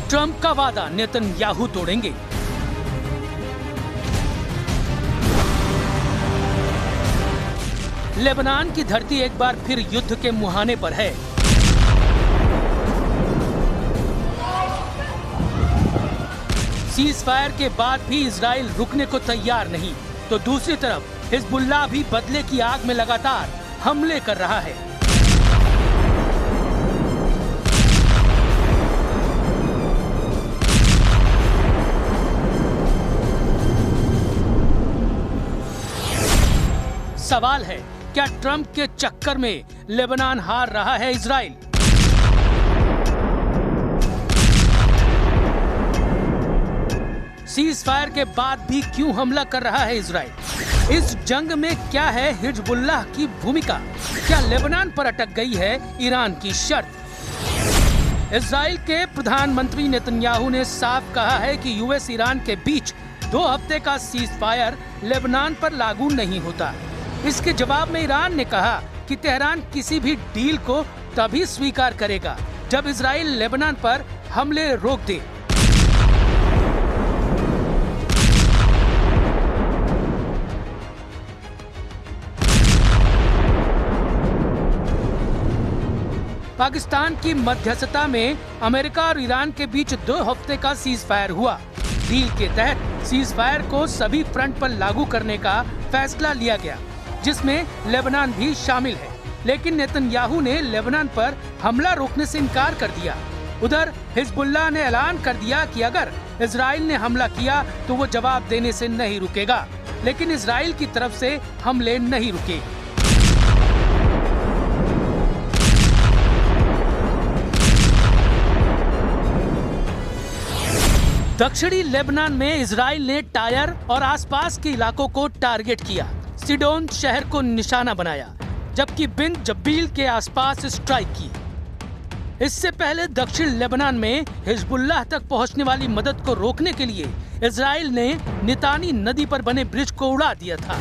Trump का वादा Netanyahu तोड़ेंगे। लेबनान की धरती एक बार फिर युद्ध के मुहाने पर है। सीज़फायर के बाद भी इजराइल रुकने को तैयार नहीं, तो दूसरी तरफ हिजबुल्लाह भी बदले की आग में लगातार हमले कर रहा है। सवाल है, क्या ट्रंप के चक्कर में लेबनान हार रहा है इजराइल? सीज़फायर के बाद भी क्यों हमला कर रहा है इजराइल? इस जंग में क्या है हिजबुल्लाह की भूमिका? क्या लेबनान पर अटक गई है ईरान की शर्त? इजराइल के प्रधानमंत्री नेतन्याहू ने साफ कहा है कि यूएस ईरान के बीच 2 हफ्ते का सीज़फायर लेबनान पर लागू नहीं होता। इसके जवाब में ईरान ने कहा कि तेहरान किसी भी डील को तभी स्वीकार करेगा जब इजराइल लेबनान पर हमले रोक दे। पाकिस्तान की मध्यस्थता में अमेरिका और ईरान के बीच 2 हफ्ते का सीज़फायर हुआ। डील के तहत सीज़फायर को सभी फ्रंट पर लागू करने का फैसला लिया गया, जिसमें लेबनान भी शामिल है। लेकिन नेतन्याहू ने लेबनान पर हमला रोकने से इनकार कर दिया। उधर हिजबुल्लाह ने ऐलान कर दिया कि अगर इजराइल ने हमला किया तो वो जवाब देने से नहीं रुकेगा, लेकिन इजराइल की तरफ से हमले नहीं रुके। दक्षिणी लेबनान में इजराइल ने टायर और आसपास के इलाकों को टारगेट किया। सिडोन शहर को निशाना बनाया, जबकि बिन जब्बील के आसपास स्ट्राइक की। इससे पहले दक्षिण लेबनान में हिजबुल्लाह तक पहुंचने वाली मदद को रोकने के लिए इजराइल ने नितानी नदी पर बने ब्रिज को उड़ा दिया था।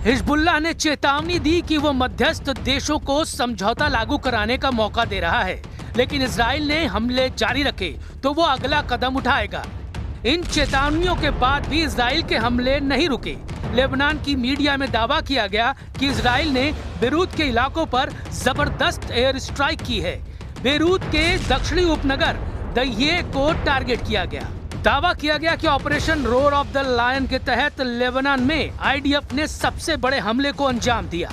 हिजबुल्लाह ने चेतावनी दी कि वो मध्यस्थ देशों को समझौता लागू कराने का मौका दे रहा है, लेकिन इजराइल ने हमले जारी रखे तो वो अगला कदम उठाएगा। इन चेतावनियों के बाद भी इजराइल के हमले नहीं रुके। लेबनान की मीडिया में दावा किया गया कि इजराइल ने बेरूत के इलाकों पर जबरदस्त एयर स्ट्राइक की है। बेरूत के दक्षिणी उपनगर दहिये को टारगेट किया गया। दावा किया गया कि operation roar of the lion के तहत लेबनान में आईडीएफ ने सबसे बड़े हमले को अंजाम दिया।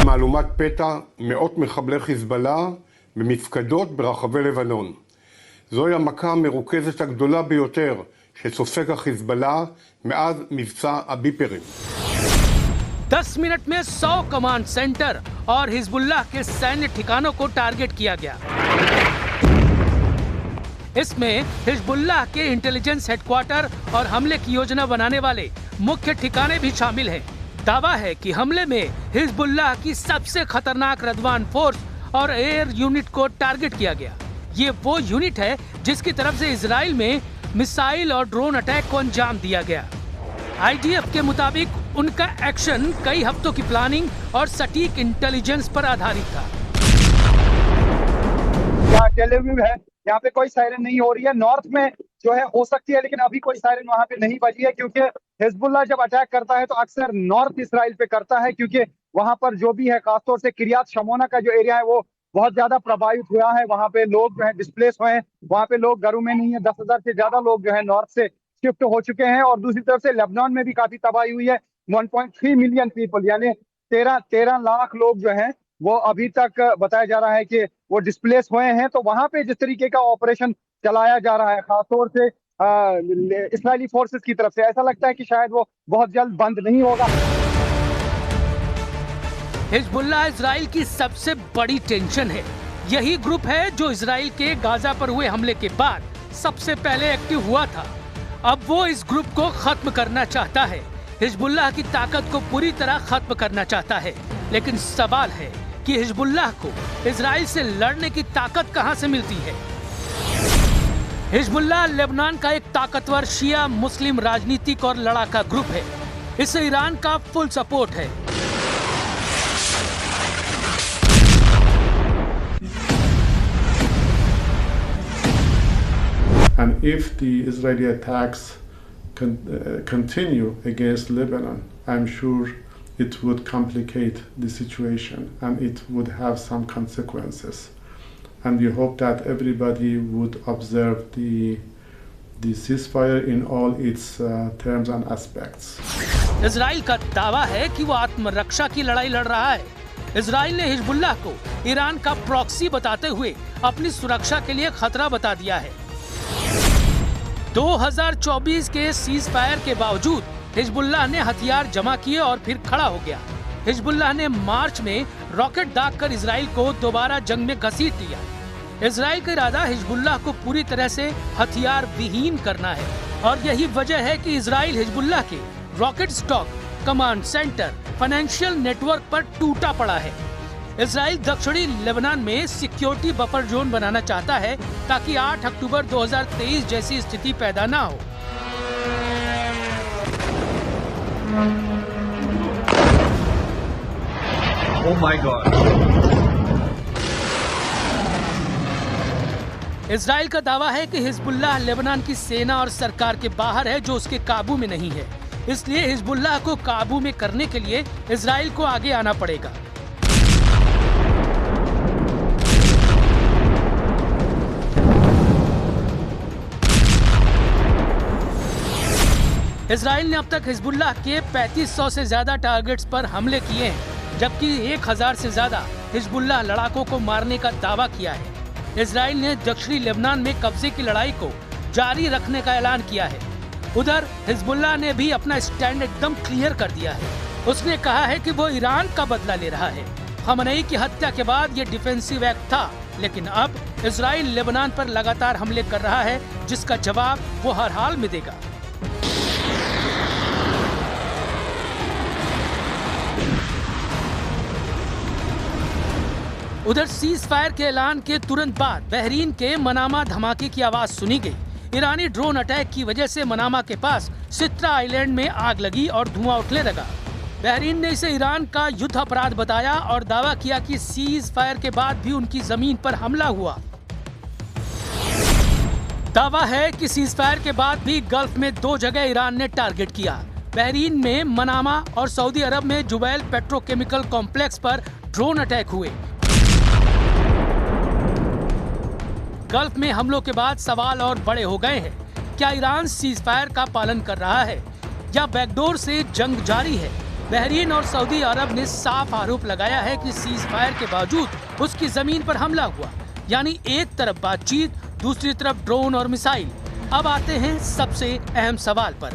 מהלומת פתע מאות מחבלי חיזבאללה במפקדות ברחבי לבנון. זוהי המכה המרוכזת הגדולה ביותר שסופג החיזבאללה מאז מבצע הביפרים. 10 मिनट में 100 कमांड सेंटर और हिजबुल्लाह के सैन्य ठिकानों को टारगेट किया गया। इसमें हिजबुल्लाह के इंटेलिजेंस हेडक्वार्टर और हमले की योजना बनाने वाले मुख्य ठिकाने भी शामिल हैं। दावा है कि हमले में हिजबुल्लाह की सबसे खतरनाक रदवान फोर्स और एयर यूनिट को टारगेट किया गया। ये वो यूनिट है जिसकी तरफ से इजराइल में मिसाइल और ड्रोन अटैक को अंजाम दिया गया। आईडीएफ के मुताबिक उनका एक्शन कई हफ्तों की प्लानिंग और सटीक इंटेलिजेंस पर आधारित था। टेल अवीव है, यहाँ पे कोई सायरन नहीं हो रही है। नॉर्थ में जो है हो सकती है, लेकिन अभी कोई सायरन वहाँ पे नहीं बजी है, क्योंकि हिजबुल्लाह जब अटैक करता है तो अक्सर नॉर्थ इसराइल पे करता है, क्योंकि वहाँ पर जो भी है, खासतौर से किरियात शमोना का जो एरिया है वो बहुत ज्यादा प्रभावित हुआ है। वहाँ पे लोग जो है डिस्प्लेस हुए हैं, वहाँ पे लोग घरों में नहीं है। 10,000 से ज्यादा लोग जो है नॉर्थ से शिफ्ट हो चुके हैं। और दूसरी तरफ से लेबनान में भी काफी तबाही हुई है। 1.3 मिलियन पीपल यानी 13 लाख लोग जो हैं वो अभी तक बताया जा रहा है कि वो डिस्प्लेस हुए हैं। तो वहां पे जिस तरीके का ऑपरेशन चलाया जा रहा है, खासतौर से इस्राएली फोर्सेस की तरफ से, ऐसा लगता है कि शायद वो बहुत जल्द बंद नहीं होगा। हिजबुल्लाह इजराइल की सबसे बड़ी टेंशन है। यही ग्रुप है जो इजराइल के गाजा पर हुए हमले के बाद सबसे पहले एक्टिव हुआ था। अब वो इस ग्रुप को खत्म करना चाहता है, हिजबुल्लाह की ताकत को पूरी तरह खत्म करना चाहता है। लेकिन सवाल है कि हिजबुल्लाह को इजराइल से लड़ने की ताकत कहां से मिलती है। हिजबुल्लाह लेबनान का एक ताकतवर शिया मुस्लिम राजनीतिक और लड़ाका ग्रुप है। इसे ईरान का फुल सपोर्ट है। And if the Israeli attacks continue against Lebanon, I'm sure it would complicate the situation and it would have some consequences. And we hope that everybody would observe the ceasefire in all its terms and aspects. Israel का दावा है कि वो आत्मरक्षा की लड़ाई लड़ रहा है। इजराइल ने हिजबुल्लाह को ईरान का प्रॉक्सी बताते हुए अपनी सुरक्षा के लिए खतरा बता दिया है। 2024 के सीज फायर के बावजूद हिजबुल्लाह ने हथियार जमा किए और फिर खड़ा हो गया। हिजबुल्लाह ने मार्च में रॉकेट दागकर इजराइल को दोबारा जंग में घसीट लिया। इजराइल का इरादा हिजबुल्लाह को पूरी तरह से हथियार विहीन करना है और यही वजह है कि इजराइल हिजबुल्लाह के rocket stock, command centre, financial network पर टूटा पड़ा है। इजराइल दक्षिणी लेबनान में सिक्योरिटी बफर जोन बनाना चाहता है ताकि 8 अक्टूबर 2023 जैसी स्थिति पैदा ना हो। Oh my God! इजराइल का दावा है कि हिजबुल्लाह लेबनान की सेना और सरकार के बाहर है जो उसके काबू में नहीं है। इसलिए हिजबुल्लाह को काबू में करने के लिए इजराइल को आगे आना पड़ेगा। इजराइल ने अब तक हिजबुल्लाह के 3500 से ज्यादा टारगेट्स पर हमले किए हैं, जबकि 1000 से ज्यादा हिजबुल्लाह लड़ाकों को मारने का दावा किया है। इजराइल ने दक्षिणी लेबनान में कब्जे की लड़ाई को जारी रखने का ऐलान किया है। उधर हिजबुल्लाह ने भी अपना स्टैंड एकदम क्लियर कर दिया है। उसने कहा है कि वो ईरान का बदला ले रहा है। खमनेई की हत्या के बाद ये डिफेंसिव एक्ट था, लेकिन अब इजराइल लेबनान पर लगातार हमले कर रहा है, जिसका जवाब वो हर हाल में देगा। उधर सीज फायर के ऐलान के तुरंत बाद बहरीन के मनामा धमाके की आवाज सुनी गई। ईरानी ड्रोन अटैक की वजह से मनामा के पास सित्रा आइलैंड में आग लगी और धुआं उठने लगा। बहरीन ने इसे ईरान का युद्ध अपराध बताया और दावा किया कि सीज फायर के बाद भी उनकी जमीन पर हमला हुआ। दावा है कि सीज फायर के बाद भी गल्फ में 2 जगह ईरान ने टारगेट किया। बहरीन में मनामा और सऊदी अरब में जुबैल पेट्रोकेमिकल कॉम्प्लेक्स पर ड्रोन अटैक हुए। गल्फ में हमलों के बाद सवाल और बड़े हो गए हैं। क्या ईरान सीज फायर का पालन कर रहा है या बैकडोर से जंग जारी है? बहरीन और सऊदी अरब ने साफ आरोप लगाया है कि सीज फायर के बावजूद उसकी जमीन पर हमला हुआ। यानी एक तरफ बातचीत, दूसरी तरफ ड्रोन और मिसाइल। अब आते हैं सबसे अहम सवाल पर।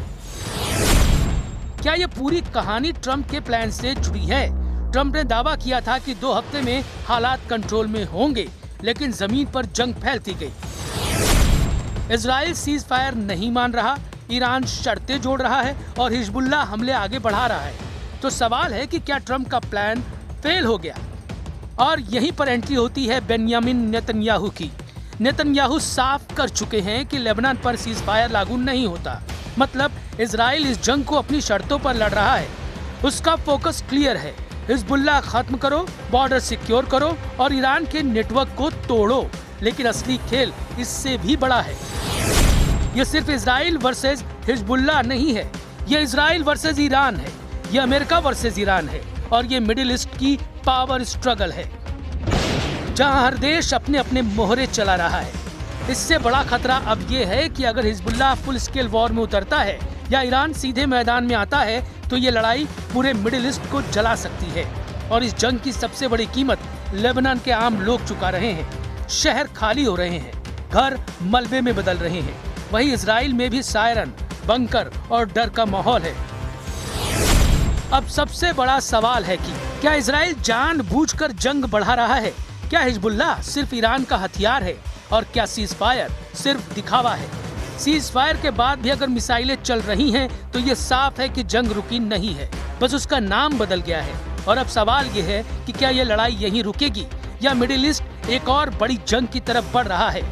क्या ये पूरी कहानी ट्रंप के प्लान से जुड़ी है? ट्रंप ने दावा किया था कि 2 हफ्ते में हालात कंट्रोल में होंगे, लेकिन जमीन पर जंग फैलती गई। इजराइल सीज फायर नहीं मान रहा, ईरान शर्तें जोड़ रहा है और हिजबुल्लाह हमले आगे बढ़ा रहा है। तो सवाल है कि क्या ट्रंप का प्लान फेल हो गया? और यहीं पर एंट्री होती है बेंयामिन नेतन्याहू की। नेतन्याहू साफ कर चुके हैं कि लेबनान पर सीज फायर लागू नहीं होता। मतलब इजराइल इस जंग को अपनी शर्तों पर लड़ रहा है। उसका फोकस क्लियर है, हिजबुल्लाह खत्म करो, बॉर्डर सिक्योर करो और ईरान के नेटवर्क को तोड़ो। लेकिन असली खेल इससे भी बड़ा है। ये सिर्फ इजराइल वर्सेस हिजबुल्लाह नहीं है, ये इजराइल वर्सेस ईरान है, ये अमेरिका वर्सेस ईरान है और ये मिडिल ईस्ट की पावर स्ट्रगल है, जहां हर देश अपने अपने मोहरे चला रहा है। इससे बड़ा खतरा अब ये है कि अगर हिजबुल्लाह फुल स्केल वॉर में उतरता है या ईरान सीधे मैदान में आता है तो ये लड़ाई पूरे मिडिल ईस्ट को जला सकती है। और इस जंग की सबसे बड़ी कीमत लेबनान के आम लोग चुका रहे हैं। शहर खाली हो रहे हैं, घर मलबे में बदल रहे हैं। वहीं इजराइल में भी सायरन, बंकर और डर का माहौल है। अब सबसे बड़ा सवाल है कि क्या इजराइल जानबूझकर जंग बढ़ा रहा है? क्या हिजबुल्लाह सिर्फ ईरान का हथियार है? और क्या सीज फायर सिर्फ दिखावा है? सीज फायर के बाद भी अगर मिसाइलें चल रही हैं तो ये साफ है कि जंग रुकी नहीं है, बस उसका नाम बदल गया है। और अब सवाल ये है कि क्या ये लड़ाई यहीं रुकेगी या मिडिल ईस्ट एक और बड़ी जंग की तरफ बढ़ रहा है?